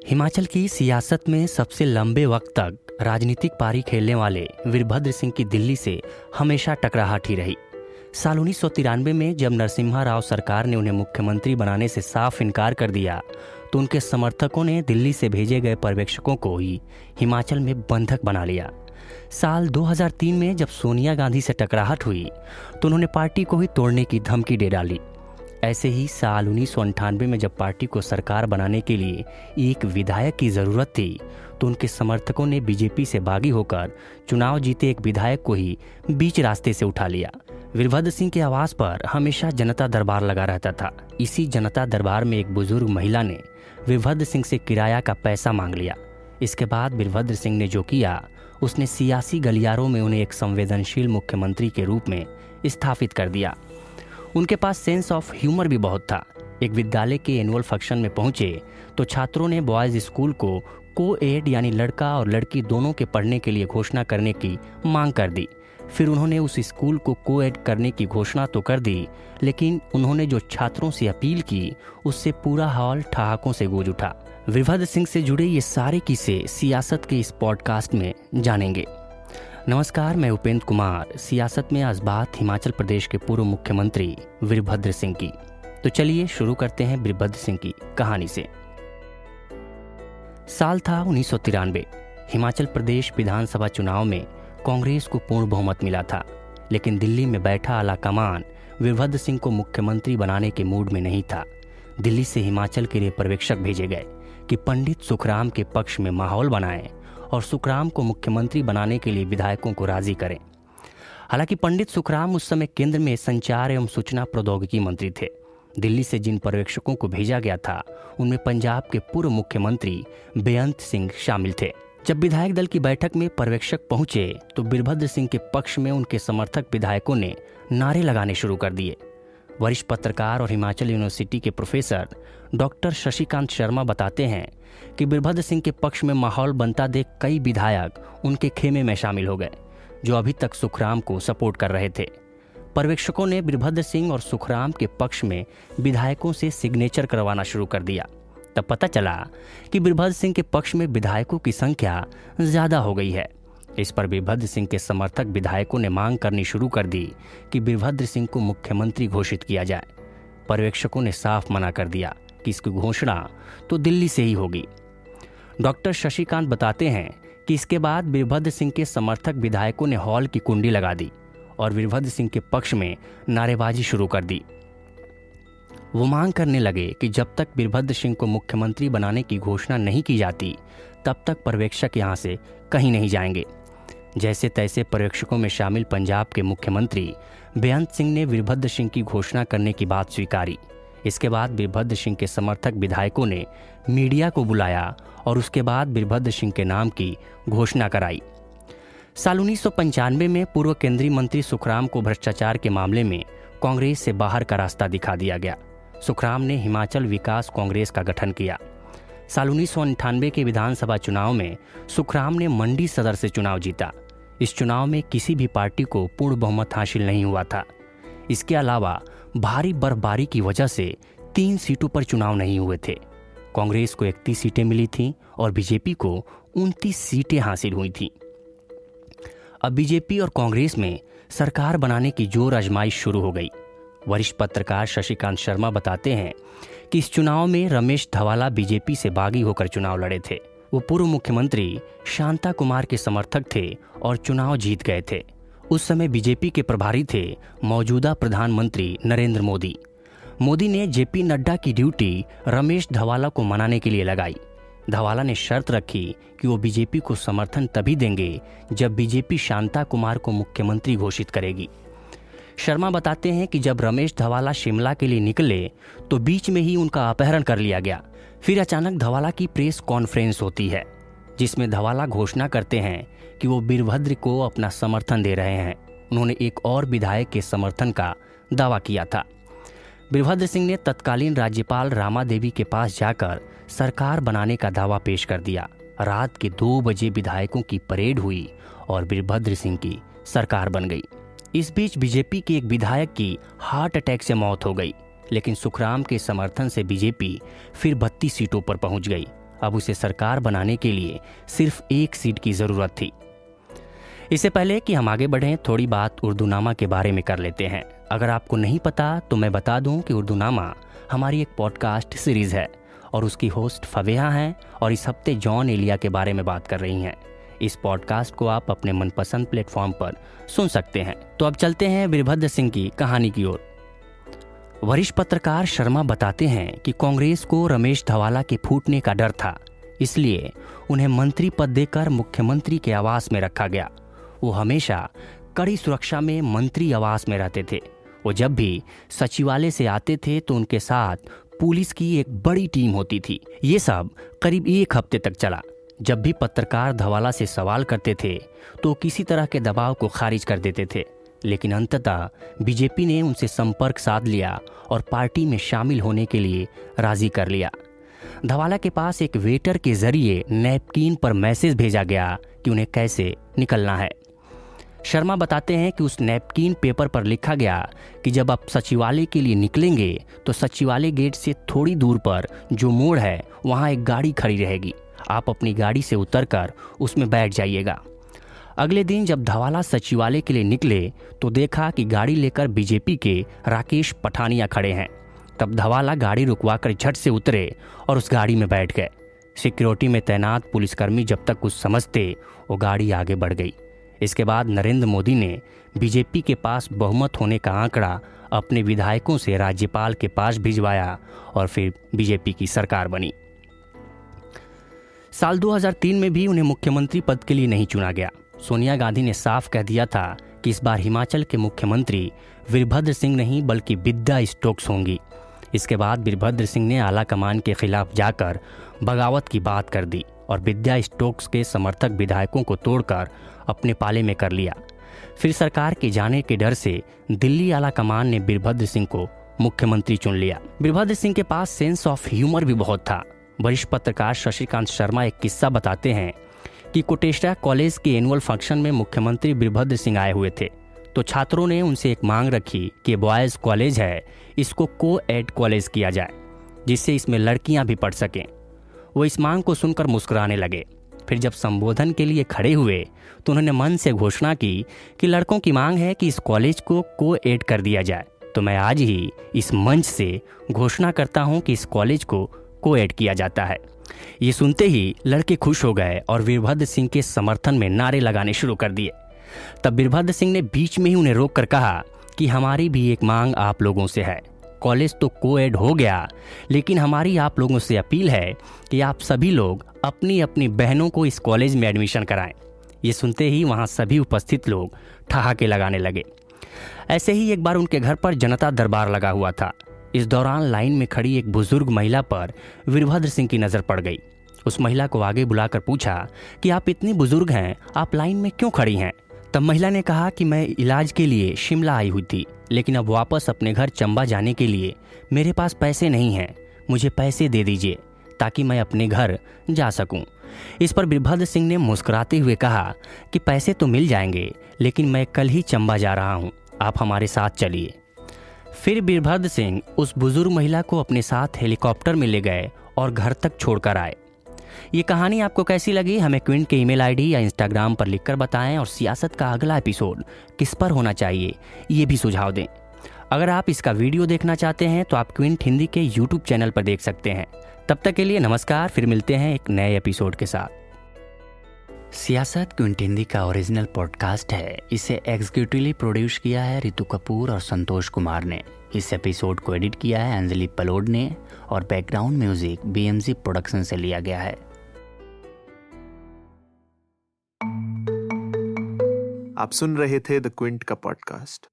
हिमाचल की सियासत में सबसे लंबे वक्त तक राजनीतिक पारी खेलने वाले वीरभद्र सिंह की दिल्ली से हमेशा टकराहट ही रही। साल 1993 में जब नरसिम्हा राव सरकार ने उन्हें मुख्यमंत्री बनाने से साफ इनकार कर दिया तो उनके समर्थकों ने दिल्ली से भेजे गए पर्यवेक्षकों को ही हिमाचल में बंधक बना लिया। साल 2003 में जब सोनिया गांधी से टकराहट हुई तो उन्होंने पार्टी को ही तोड़ने की धमकी दे डाली। ऐसे ही साल 1998 में जब पार्टी को सरकार बनाने के लिए एक विधायक की ज़रूरत थी तो उनके समर्थकों ने बीजेपी से बागी होकर चुनाव जीते एक विधायक को ही बीच रास्ते से उठा लिया। वीरभद्र सिंह के आवास पर हमेशा जनता दरबार लगा रहता था। इसी जनता दरबार में एक बुजुर्ग महिला ने वीरभद्र सिंह से किराया का पैसा मांग लिया। इसके बाद वीरभद्र सिंह ने जो किया उसने सियासी गलियारों में उन्हें एक संवेदनशील मुख्यमंत्री के रूप में स्थापित कर दिया। उनके पास सेंस ऑफ ह्यूमर भी बहुत था। एक विद्यालय के एनुअल फंक्शन में पहुंचे तो छात्रों ने बॉयज स्कूल को को-एड यानी लड़का और लड़की दोनों के पढ़ने के लिए घोषणा करने की मांग कर दी। फिर उन्होंने उस स्कूल को को-एड करने की घोषणा तो कर दी, लेकिन उन्होंने जो छात्रों से अपील की उससे पूरा हॉल ठहाकों से गूंज उठा। वीरभद्र सिंह से जुड़े ये सारे किस्से सियासत के इस पॉडकास्ट में जानेंगे। नमस्कार, मैं उपेंद्र कुमार। सियासत में आज बात हिमाचल प्रदेश के पूर्व मुख्यमंत्री वीरभद्र सिंह की। तो चलिए शुरू करते हैं वीरभद्र सिंह की कहानी से। साल था 1993। हिमाचल प्रदेश विधानसभा चुनाव में कांग्रेस को पूर्ण बहुमत मिला था, लेकिन दिल्ली में बैठा आला कमान वीरभद्र सिंह को मुख्यमंत्री बनाने के मूड में नहीं था। दिल्ली से हिमाचल के लिए पर्यवेक्षक भेजे गए कि पंडित सुखराम के पक्ष में माहौल बनाएं और सुखराम को मुख्यमंत्री बनाने के लिए विधायकों को राजी करें। हालांकि पंडित सुखराम उस समय केंद्र में संचार एवं सूचना प्रौद्योगिकी मंत्री थे। दिल्ली से जिन पर्यवेक्षकों को भेजा गया था उनमें पंजाब के पूर्व मुख्यमंत्री बेअंत सिंह शामिल थे। जब विधायक दल की बैठक में पर्यवेक्षक पहुंचे तो वीरभद्र सिंह के पक्ष में उनके समर्थक विधायकों ने नारे लगाने शुरू कर दिए। वरिष्ठ पत्रकार और हिमाचल यूनिवर्सिटी के प्रोफेसर डॉक्टर शशिकांत शर्मा बताते हैं कि वीरभद्र सिंह के पक्ष में माहौल बनता देख कई विधायक उनके खेमे में शामिल हो गए जो अभी तक सुखराम को सपोर्ट कर रहे थे। पर्यवेक्षकों ने वीरभद्र सिंह और सुखराम के पक्ष में विधायकों से सिग्नेचर करवाना शुरू कर दिया। तब पता चला कि वीरभद्र सिंह के पक्ष में विधायकों की संख्या ज्यादा हो गई है। इस पर वीरभद्र सिंह के समर्थक विधायकों ने मांग करनी शुरू कर दी कि वीरभद्र सिंह को मुख्यमंत्री घोषित किया जाए। पर्यवेक्षकों ने साफ मना कर दिया कि इसकी घोषणा तो दिल्ली से ही होगी। डॉक्टर शशिकांत बताते हैं कि इसके बाद वीरभद्र सिंह के समर्थक विधायकों ने हॉल की कुंडी लगा दी और वीरभद्र सिंह के पक्ष में नारेबाजी शुरू कर दी। वो मांग करने लगे कि जब तक वीरभद्र सिंह को मुख्यमंत्री बनाने की घोषणा नहीं की जाती तब तक पर्यवेक्षक यहाँ से कहीं नहीं जाएंगे। जैसे तैसे पर्यवेक्षकों में शामिल पंजाब के मुख्यमंत्री बेअंत सिंह ने वीरभद्र सिंह की घोषणा करने की बात स्वीकारी। इसके बाद वीरभद्र सिंह के समर्थक विधायकों ने मीडिया को बुलाया और उसके बाद वीरभद्र सिंह के नाम की घोषणा कराई। साल 1995 में पूर्व केंद्रीय मंत्री सुखराम को भ्रष्टाचार के मामले में कांग्रेस से बाहर का रास्ता दिखा दिया गया। सुखराम ने हिमाचल विकास कांग्रेस का गठन किया। साल 1998 के विधानसभा चुनाव में सुखराम ने मंडी सदर से चुनाव जीता। इस चुनाव में किसी भी पार्टी को पूर्ण बहुमत हासिल नहीं हुआ था। इसके अलावा भारी बर्फबारी की वजह से 3 सीटों पर चुनाव नहीं हुए थे। कांग्रेस को 31 सीटें मिली थीं और बीजेपी को 29 सीटें हासिल हुई थीं। अब बीजेपी और कांग्रेस में सरकार बनाने की जोर आजमाइश शुरू हो गई। वरिष्ठ पत्रकार शशिकांत शर्मा बताते हैं कि इस चुनाव में रमेश धवाला बीजेपी से बागी होकर चुनाव लड़े थे। वो पूर्व मुख्यमंत्री शांता कुमार के समर्थक थे और चुनाव जीत गए थे। उस समय बीजेपी के प्रभारी थे मौजूदा प्रधानमंत्री नरेंद्र मोदी। मोदी ने जेपी नड्डा की ड्यूटी रमेश धवाला को मनाने के लिए लगाई। धवाला ने शर्त रखी कि वो बीजेपी को समर्थन तभी देंगे जब बीजेपी शांता कुमार को मुख्यमंत्री घोषित करेगी। शर्मा बताते हैं कि जब रमेश धवाला शिमला के लिए निकले तो बीच में ही उनका अपहरण कर लिया गया। फिर अचानक धवाला की प्रेस कॉन्फ्रेंस होती है जिसमें धवाला घोषणा करते हैं कि वो वीरभद्र को अपना समर्थन दे रहे हैं। उन्होंने एक और विधायक के समर्थन का दावा किया था। वीरभद्र सिंह ने तत्कालीन राज्यपाल रामा देवी के पास जाकर सरकार बनाने का दावा पेश कर दिया। रात के 2 बजे विधायकों की परेड हुई और वीरभद्र सिंह की सरकार बन गई। इस बीच बीजेपी के एक विधायक की हार्ट अटैक से मौत हो गई, लेकिन सुखराम के समर्थन से बीजेपी फिर 32 सीटों पर पहुंच गई। अब उसे सरकार बनाने के लिए सिर्फ एक सीट की ज़रूरत थी। इससे पहले कि हम आगे बढ़ें, थोड़ी बात उर्दूनामा के बारे में कर लेते हैं। अगर आपको नहीं पता तो मैं बता दूं कि उर्दूनामा हमारी एक पॉडकास्ट सीरीज़ है और उसकी होस्ट फवेहा हैं और इस हफ्ते जॉन एलिया के बारे में बात कर रही हैं। इस पॉडकास्ट को आप अपने मनपसंद प्लेटफॉर्म पर सुन सकते हैं। तो अब चलते हैं वीरभद्र सिंह की कहानी की ओर। वरिष्ठ पत्रकार शर्मा बताते हैं कि कांग्रेस को रमेश धवाला के फूटने का डर था, इसलिए उन्हें मंत्री पद देकर मुख्यमंत्री के आवास में रखा गया। वो हमेशा कड़ी सुरक्षा में मंत्री आवास में रहते थे। वो जब भी सचिवालय से आते थे तो उनके साथ पुलिस की एक बड़ी टीम होती थी। ये सब करीब एक हफ्ते तक चला। जब भी पत्रकार धवाला से सवाल करते थे तो किसी तरह के दबाव को खारिज कर देते थे, लेकिन अंततः बीजेपी ने उनसे संपर्क साध लिया और पार्टी में शामिल होने के लिए राजी कर लिया। धवाला के पास एक वेटर के जरिए नैपकिन पर मैसेज भेजा गया कि उन्हें कैसे निकलना है। शर्मा बताते हैं कि उस नैपकिन पेपर पर लिखा गया कि जब आप सचिवालय के लिए निकलेंगे तो सचिवालय गेट से थोड़ी दूर पर जो मोड़ है वहाँ एक गाड़ी खड़ी रहेगी। आप अपनी गाड़ी से उतरकर उसमें बैठ जाइएगा। अगले दिन जब धवाला सचिवालय के लिए निकले तो देखा कि गाड़ी लेकर बीजेपी के राकेश पठानिया खड़े हैं। तब धवाला गाड़ी रुकवाकर झट से उतरे और उस गाड़ी में बैठ गए। सिक्योरिटी में तैनात पुलिसकर्मी जब तक कुछ समझते वो गाड़ी आगे बढ़ गई। इसके बाद नरेंद्र मोदी ने बीजेपी के पास बहुमत होने का आंकड़ा अपने विधायकों से राज्यपाल के पास भिजवाया और फिर बीजेपी की सरकार बनी। साल 2003 में भी उन्हें मुख्यमंत्री पद के लिए नहीं चुना गया। सोनिया गांधी ने साफ कह दिया था कि इस बार हिमाचल के मुख्यमंत्री वीरभद्र सिंह नहीं बल्कि विद्या स्टोक्स होंगी। इसके बाद वीरभद्र सिंह ने आला कमान के खिलाफ जाकर बगावत की बात कर दी और विद्या स्टोक्स के समर्थक विधायकों को तोड़कर अपने पाले में कर लिया। फिर सरकार के जाने के डर से दिल्ली आला कमान ने वीरभद्र सिंह को मुख्यमंत्री चुन लिया। वीरभद्र सिंह के पास सेंस ऑफ ह्यूमर भी बहुत था। वरिष्ठ पत्रकार शशिकांत शर्मा एक किस्सा बताते हैं कि कोटेश्वरा कॉलेज के एनुअल फंक्शन में मुख्यमंत्री वीरभद्र सिंह आए हुए थे, तो छात्रों ने उनसे एक मांग रखी कि बॉयज़ कॉलेज है, इसको को-एड कॉलेज किया जाए जिससे इसमें लड़कियां भी पढ़ सकें। वो इस मांग को सुनकर मुस्कुराने लगे। फिर जब संबोधन के लिए खड़े हुए तो उन्होंने मन से घोषणा की कि लड़कों की मांग है कि इस कॉलेज को को-एड कर दिया जाए, तो मैं आज ही इस मंच से घोषणा करता हूं कि इस कॉलेज को को-एड किया जाता है। ये सुनते ही लड़के खुश हो गए और वीरभद्र सिंह के समर्थन में नारे लगाने शुरू कर दिए। तब वीरभद्र सिंह ने बीच में ही उन्हें रोककर कहा कि हमारी भी एक मांग आप लोगों से है। कॉलेज तो को-एड हो गया, लेकिन हमारी आप लोगों से अपील है कि आप सभी लोग अपनी अपनी बहनों को इस कॉलेज में एडमिशन कराएं। ये सुनते ही वहाँ सभी उपस्थित लोग ठहाके लगाने लगे। ऐसे ही एक बार उनके घर पर जनता दरबार लगा हुआ था। इस दौरान लाइन में खड़ी एक बुजुर्ग महिला पर वीरभद्र सिंह की नज़र पड़ गई। उस महिला को आगे बुलाकर पूछा कि आप इतनी बुजुर्ग हैं, आप लाइन में क्यों खड़ी हैं? तब महिला ने कहा कि मैं इलाज के लिए शिमला आई हुई थी, लेकिन अब वापस अपने घर चंबा जाने के लिए मेरे पास पैसे नहीं हैं। मुझे पैसे दे दीजिए ताकि मैं अपने घर जा सकूं। इस पर वीरभद्र सिंह ने मुस्कुराते हुए कहा कि पैसे तो मिल जाएंगे, लेकिन मैं कल ही चंबा जा रहा हूं, आप हमारे साथ चलिए। फिर वीरभद्र सिंह उस बुजुर्ग महिला को अपने साथ हेलीकॉप्टर में ले गए और घर तक छोड़कर आए। ये कहानी आपको कैसी लगी हमें क्विंट के ईमेल आईडी या इंस्टाग्राम पर लिखकर बताएं और सियासत का अगला एपिसोड किस पर होना चाहिए ये भी सुझाव दें। अगर आप इसका वीडियो देखना चाहते हैं तो आप क्विंट हिंदी के यूट्यूब चैनल पर देख सकते हैं। तब तक के लिए नमस्कार, फिर मिलते हैं एक नए एपिसोड के साथ। सियासत क्विंट हिंदी का ओरिजिनल पॉडकास्ट है। इसे एग्जीक्यूटिवली प्रोड्यूस किया है रितु कपूर और संतोष कुमार ने। इस एपिसोड को एडिट किया है अंजलि पलोड ने और बैकग्राउंड म्यूजिक BMG प्रोडक्शन से लिया गया है। आप सुन रहे थे द क्विंट का पॉडकास्ट।